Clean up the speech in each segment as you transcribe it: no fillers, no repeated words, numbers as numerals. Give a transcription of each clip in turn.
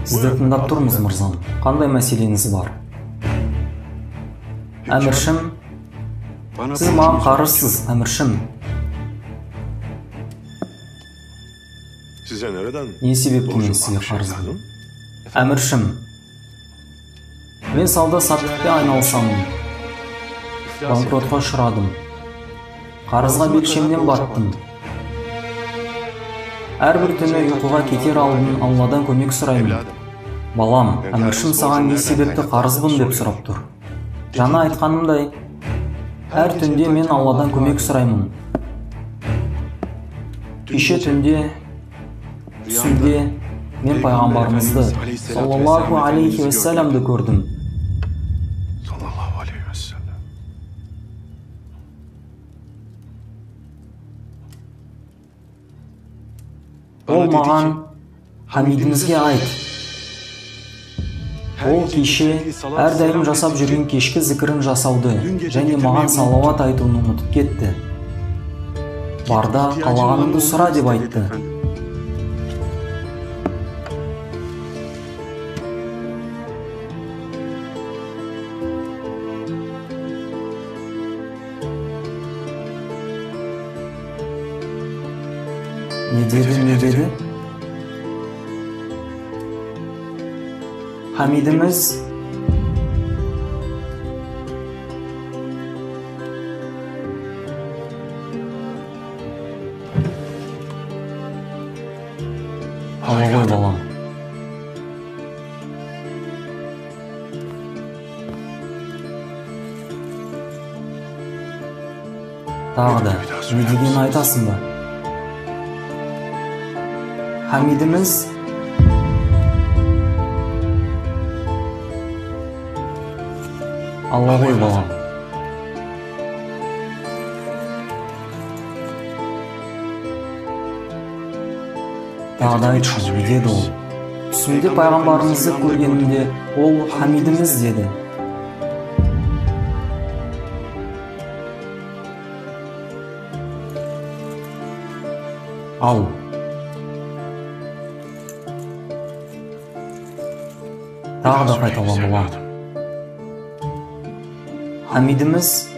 Сізді тыңдап тұрмыз, мырзам. Қандай мәселеңіз бар? Әміршім, сіз маған қарызсыз, әміршім. Не себепті мен сізге қарызбын? Әміршім, мен сауда-саттықпен айналысамын. Банкротқа ұшырадым. Қарызға белшемден баттым. Әрбір түні ұйқыға кетер алдын Алладан көмек сұраймын. Балам, әміршім саған не себепті қарызбын деп сұрап тұр. Жаңа айтқанымдай, әр түнде мен Алладан көмек сұраймын. Кеше түнде, түсімде мен пайғамбарымызды, саллаллаху алейхи уассаламды көрдім. Ол маған Хамидімізге айт. Ол кеше әрдайым жасап жүрген кешкі зікірін жасауды және маған салауат айтуын ұмытып кетті. Барда қалағанымды сұра деп айтты. Не деді? Хамидіміз Ала ғой, балам. Тағы да, не деген айтасың ба? Хамидіміз Алла ғой, балам. Тағы да айтшы, не деді ол? Түсімде пайғамбарымызды көргенімде ол Хамидіміз деді. Ал. Тағы да қайталап болады. Хамидіміз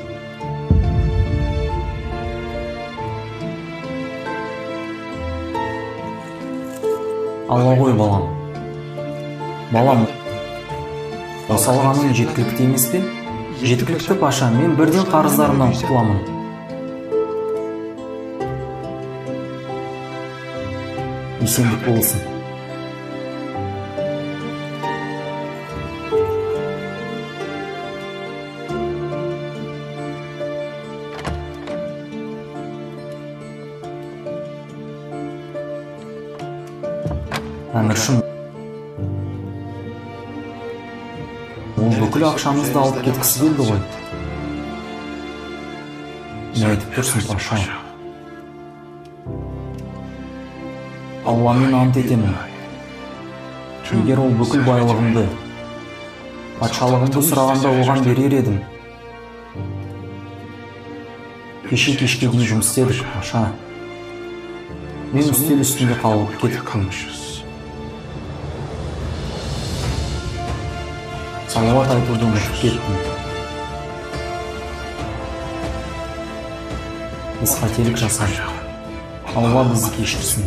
Алла ғой, балам. Балам, осалғаның жеткілікті емес пе? Жеткілікті, паша, мен бірден қарыздарымнан құтыламын. Есендік болсын. Әміршім, ол бүкіл ақшамызды алып кеткісі келді ғой. Не айтып тұрсың, паша? Алламен ант етемін. Егер ол бүкіл байлығымды, патшалығымды сұрағанда оған берер едім. Кешке дейін жұмыс істедік, паша. Мен үстел үстінде қалып кетіппін. Салауат айтуды ұмытып кеттім. Біз қателік жасадық. Алла бізді кешірсін.